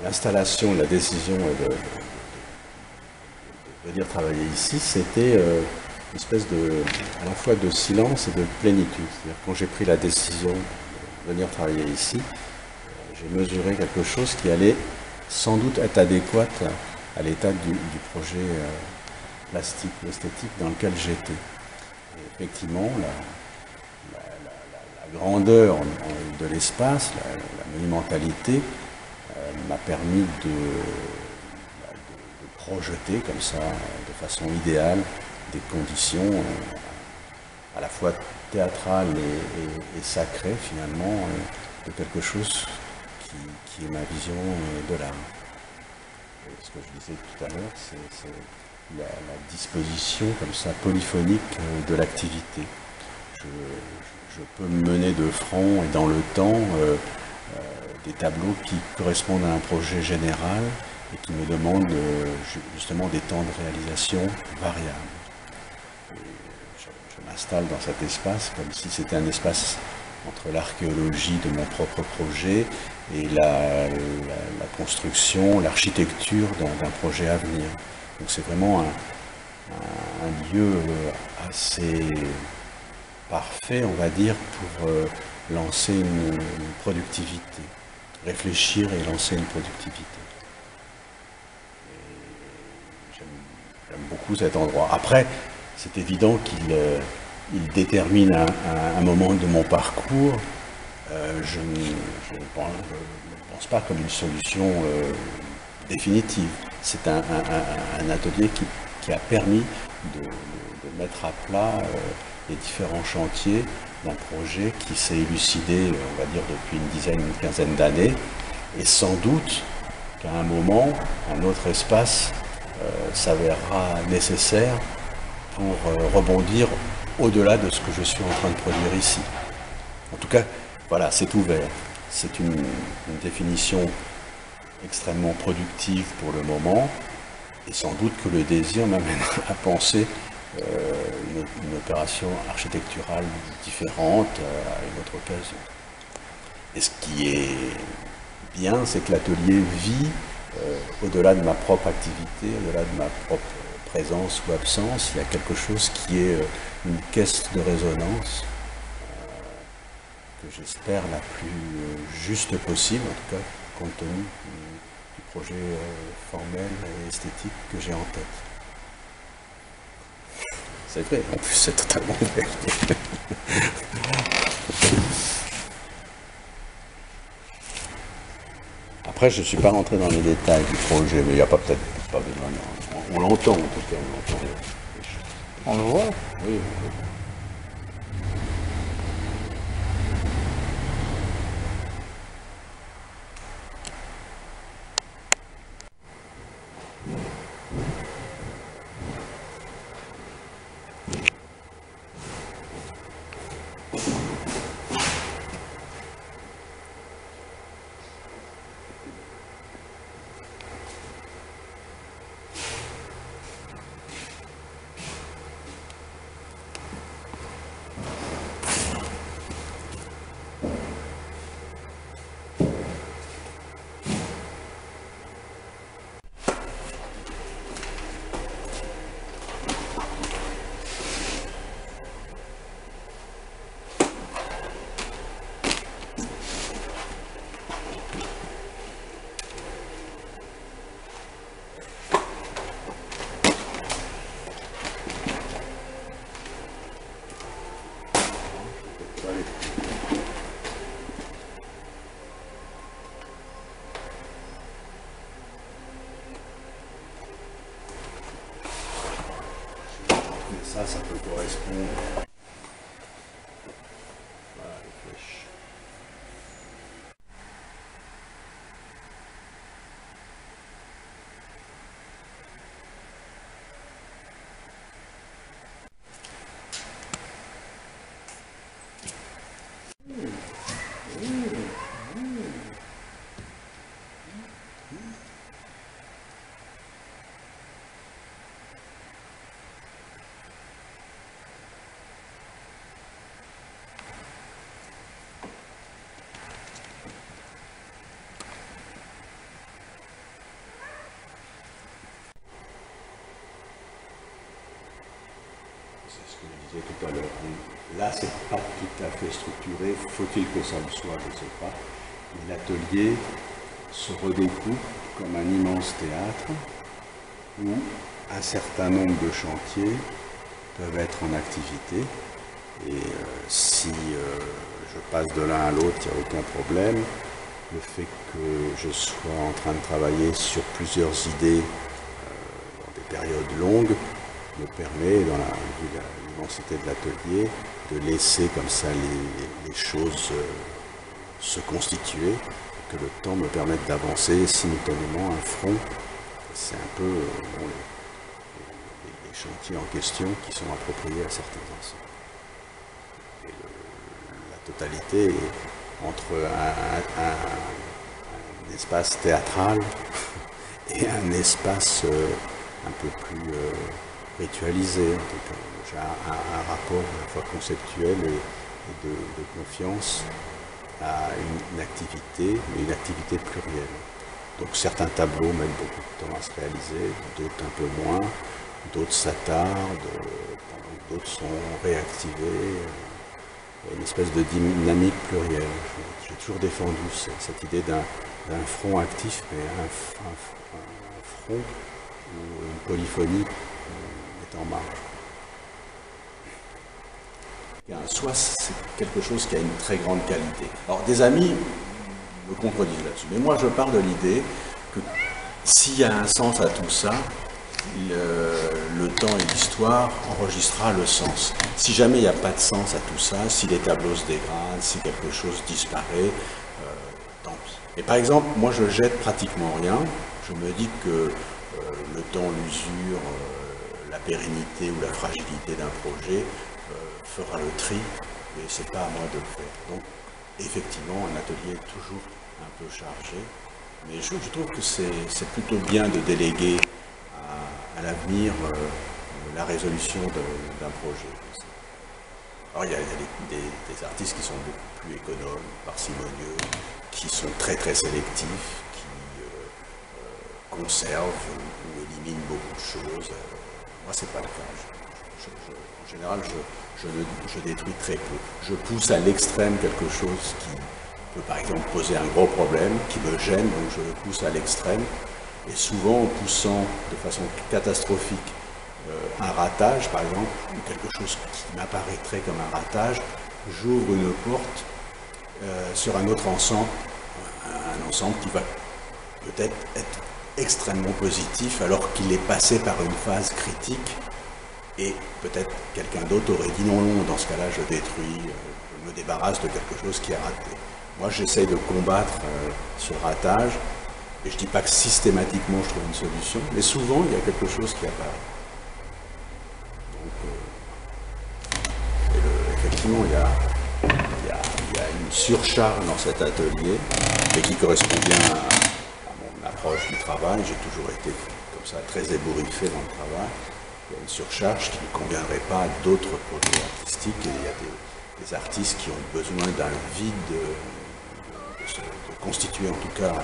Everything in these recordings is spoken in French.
L'installation, la décision de venir travailler ici, c'était une espèce à la fois de silence et de plénitude. C'est-à-dire quand j'ai pris la décision de venir travailler ici, j'ai mesuré quelque chose qui allait sans doute être adéquat à l'état du projet plastique ou esthétique dans lequel j'étais. Effectivement, la grandeur de l'espace, la monumentalité, m'a permis de projeter comme ça, de façon idéale, des conditions à la fois théâtrales et sacrées, finalement, de quelque chose qui est ma vision de l'art. Ce que je disais tout à l'heure, c'est la disposition comme ça polyphonique de l'activité. Je peux mener de front et dans le temps des tableaux qui correspondent à un projet général et qui me demandent justement des temps de réalisation variables. Je m'installe dans cet espace comme si c'était un espace entre l'archéologie de mon propre projet et la construction, l'architecture d'un projet à venir. Donc c'est vraiment un lieu assez parfait, on va dire, pour lancer une productivité, réfléchir et lancer une productivité. J'aime beaucoup cet endroit. Après, c'est évident qu'il détermine un moment de mon parcours. Je ne pense pas comme une solution définitive. C'est un atelier qui a permis de mettre à plat les différents chantiers d'un projet qui s'est élucidé, on va dire, depuis une quinzaine d'années. Et sans doute qu'à un moment, un autre espace s'avérera nécessaire pour rebondir au-delà de ce que je suis en train de produire ici. En tout cas, voilà, c'est ouvert. C'est une définition extrêmement productive pour le moment, et sans doute que le désir m'amènera à penser une opération architecturale différente à une autre occasion. Et ce qui est bien, c'est que l'atelier vit au-delà de ma propre activité, au-delà de ma propre présence ou absence. Il y a quelque chose qui est une caisse de résonance que j'espère la plus juste possible, en tout cas compte tenu du projet formel et esthétique que j'ai en tête. C'est vrai, en plus c'est totalement vrai. Après, je ne suis pas rentré dans les détails du projet, mais il n'y a peut-être pas besoin. On l'entend en tout cas, on l'entend. On le voit? Oui. Ça peut correspondre. Voilà les flèches. C'est ce que je disais tout à l'heure. Là, c'est pas tout à fait structuré. Faut-il que ça le soit? Je ne sais pas. Mais l'atelier se redécoupe comme un immense théâtre où un certain nombre de chantiers peuvent être en activité. Et si je passe de l'un à l'autre, il n'y a aucun problème. Le fait que je sois en train de travailler sur plusieurs idées dans des périodes longues me permet, dans l'immensité de l'atelier, de laisser comme ça les choses se constituer, que le temps me permette d'avancer simultanément un front. C'est un peu les chantiers en question qui sont appropriés à certains ensembles. La totalité est entre un espace théâtral et un espace un peu plus ritualisé. Donc, j'ai un rapport à la fois conceptuel et de confiance à une activité, mais une activité plurielle. Donc certains tableaux mettent beaucoup de temps à se réaliser, d'autres un peu moins, d'autres s'attardent, d'autres sont réactivés. Une espèce de dynamique plurielle. J'ai toujours défendu cette idée d'un front actif, mais un front où une polyphonie est en marge. Soit c'est quelque chose qui a une très grande qualité. Alors des amis me contredisent là-dessus, mais moi je pars de l'idée que s'il y a un sens à tout ça, le temps et l'histoire enregistrera le sens. Si jamais il n'y a pas de sens à tout ça, si les tableaux se dégradent, si quelque chose disparaît, tant pis. Et par exemple, moi je jette pratiquement rien. Je me dis que le temps, l'usure, la pérennité ou la fragilité d'un projet fera le tri, et c'est pas à moi de le faire. Donc effectivement, un atelier est toujours un peu chargé, mais je trouve que c'est plutôt bien de déléguer à l'avenir la résolution d'un projet. Alors il y a des artistes qui sont beaucoup plus économes, parcimonieux, qui sont très très sélectifs, qui conservent ou éliminent beaucoup de choses. Moi c'est pas le cas. En général, je détruis très peu. Je pousse à l'extrême quelque chose qui peut par exemple poser un gros problème, qui me gêne, donc je le pousse à l'extrême. Et souvent, en poussant de façon catastrophique un ratage, par exemple, ou quelque chose qui m'apparaîtrait comme un ratage, j'ouvre une porte sur un autre ensemble, un ensemble qui va peut-être être extrêmement positif alors qu'il est passé par une phase critique et peut-être quelqu'un d'autre aurait dit non, non, dans ce cas-là je détruis, je me débarrasse de quelque chose qui est raté. Moi j'essaye de combattre ce ratage et je ne dis pas que systématiquement je trouve une solution, mais souvent il y a quelque chose qui apparaît. Donc, effectivement il y a une surcharge dans cet atelier et qui correspond bien à mon approche du travail. J'ai toujours été comme ça très ébouriffé dans le travail. Il y a une surcharge qui ne conviendrait pas à d'autres projets artistiques et il y a des artistes qui ont besoin d'un vide, de constituer en tout cas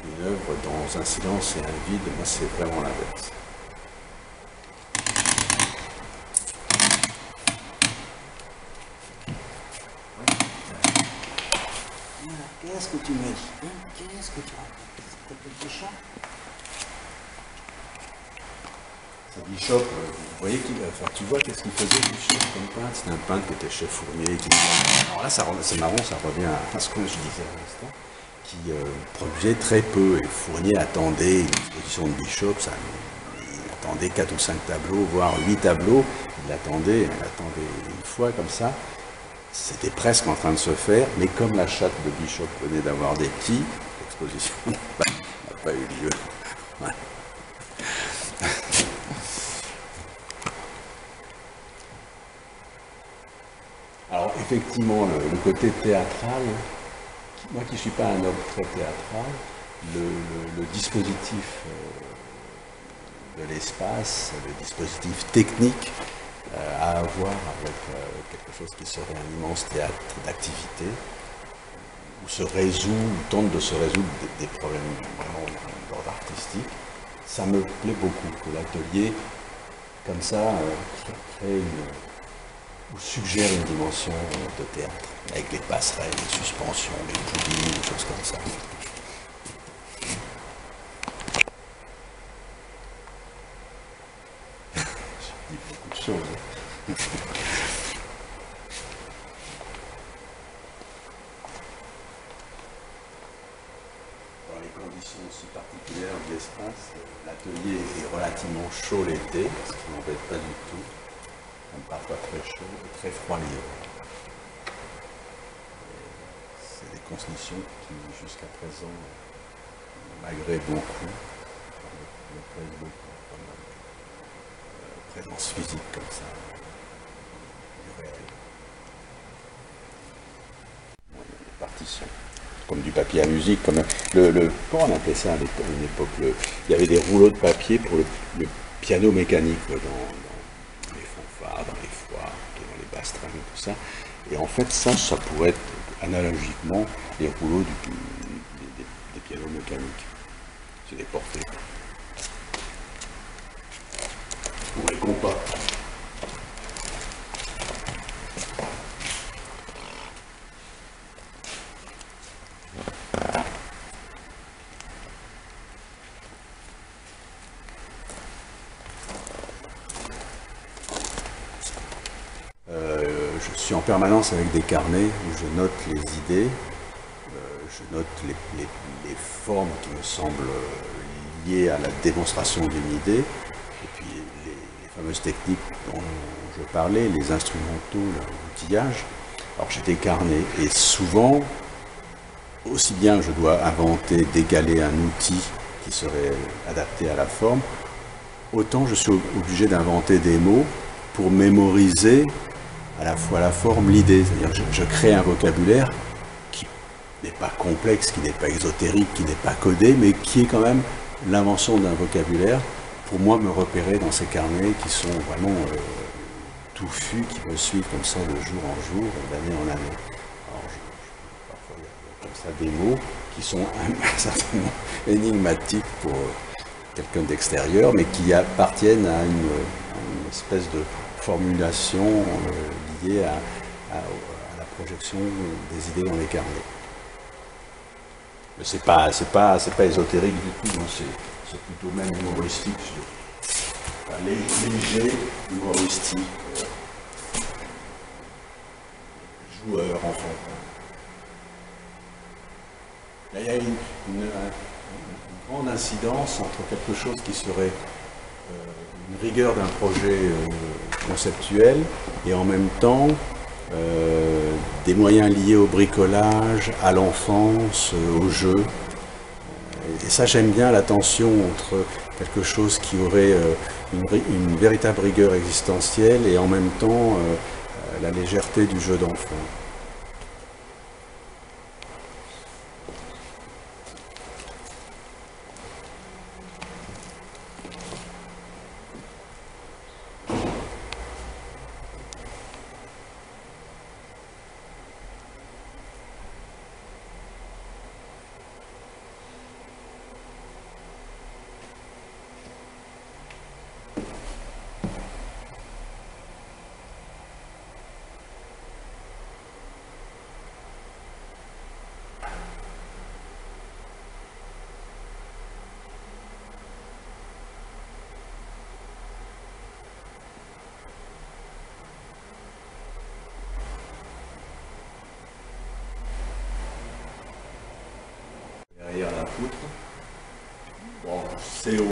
une œuvre dans un silence et un vide. Moi c'est vraiment l'inverse. Qu'est-ce que tu me dis, hein? Qu'est-ce que tu racontes? C'est quelque chose? Bishop, vous voyez, enfin, tu vois qu'est-ce qu'il faisait Bishop comme peintre? C'était un peintre qui était chez Fournier. Alors là, c'est marrant, ça revient à ce que je disais à l'instant, qui produisait très peu. Et Fournier attendait une exposition de Bishop, il attendait 4 ou 5 tableaux, voire 8 tableaux. Il attendait une fois comme ça. C'était presque en train de se faire, mais comme la chatte de Bishop venait d'avoir des petits, l'exposition n'a pas eu lieu. Ouais. Alors effectivement, le côté théâtral, moi qui ne suis pas un homme très théâtral, le dispositif de l'espace, le dispositif technique à avoir avec quelque chose qui serait un immense théâtre d'activité, où se résout, ou tente de se résoudre des problèmes vraiment d'ordre artistique, ça me plaît beaucoup que l'atelier, comme ça, crée ou suggère une dimension de théâtre, avec les passerelles, les suspensions, les poulies, des choses comme ça. Je dis beaucoup de choses. Dans les conditions aussi particulières de l'espace, l'atelier est relativement chaud l'été, ce qui n'embête pas du tout. Même parfois très chaud et très froid l'hiver. C'est des conditions qui, jusqu'à présent, malgré beaucoup, me plaisent beaucoup, comme présence physique comme ça, du réel. Des partitions, comme du papier à musique, comme comment on appelait ça à une époque, il y avait des rouleaux de papier pour le piano mécanique dans les fanfares, dans les foires, dans les bastrins, tout ça. Et en fait, ça pourrait être analogiquement les rouleaux des pianos mécaniques. C'est des portraits. Ou les compas. Je suis en permanence avec des carnets où je note les idées, je note les formes qui me semblent liées à la démonstration d'une idée, et puis les fameuses techniques dont je parlais, les instrumentaux, l'outillage. Alors j'ai des carnets et souvent, aussi bien je dois inventer, d'égaler un outil qui serait adapté à la forme, autant je suis obligé d'inventer des mots pour mémoriser à la fois la forme, l'idée. C'est-à-dire que je crée un vocabulaire qui n'est pas complexe, qui n'est pas exotérique, qui n'est pas codé, mais qui est quand même l'invention d'un vocabulaire pour moi me repérer dans ces carnets qui sont vraiment touffus, qui me suivent comme ça de jour en jour, d'année en année. Alors parfois il y a comme ça des mots qui sont certainement énigmatiques pour quelqu'un d'extérieur, mais qui appartiennent à une espèce de formulation liée à la projection des idées dans les carnets. Mais c'est pas ésotérique du tout, hein, c'est plutôt même humoristique, enfin, léger, humoristique, joueur en fait. Là, il y a une grande incidence entre quelque chose qui serait une rigueur d'un projet conceptuel et en même temps des moyens liés au bricolage, à l'enfance, au jeu. Et ça, j'aime bien la tension entre quelque chose qui aurait une véritable rigueur existentielle et en même temps la légèreté du jeu d'enfant. Derrière la poutre, bon, c'est au...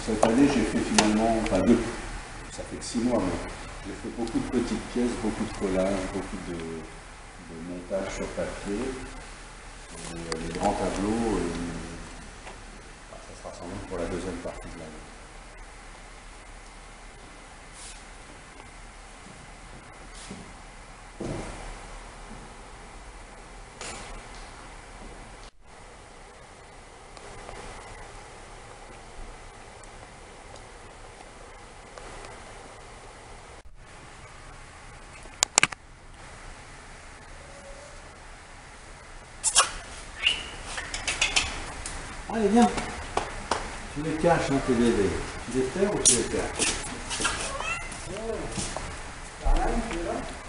Cette année, j'ai fait finalement, enfin deux, ça fait que 6 mois, mais j'ai fait beaucoup de petites pièces, beaucoup de collages, beaucoup de montage sur papier. Et les grands tableaux, ça sera sans doute pour la deuxième partie de l'année. Allez, viens. Tu les caches, hein, tes bébés. Tu les perds ou tu les perds? Carrément, tu es là.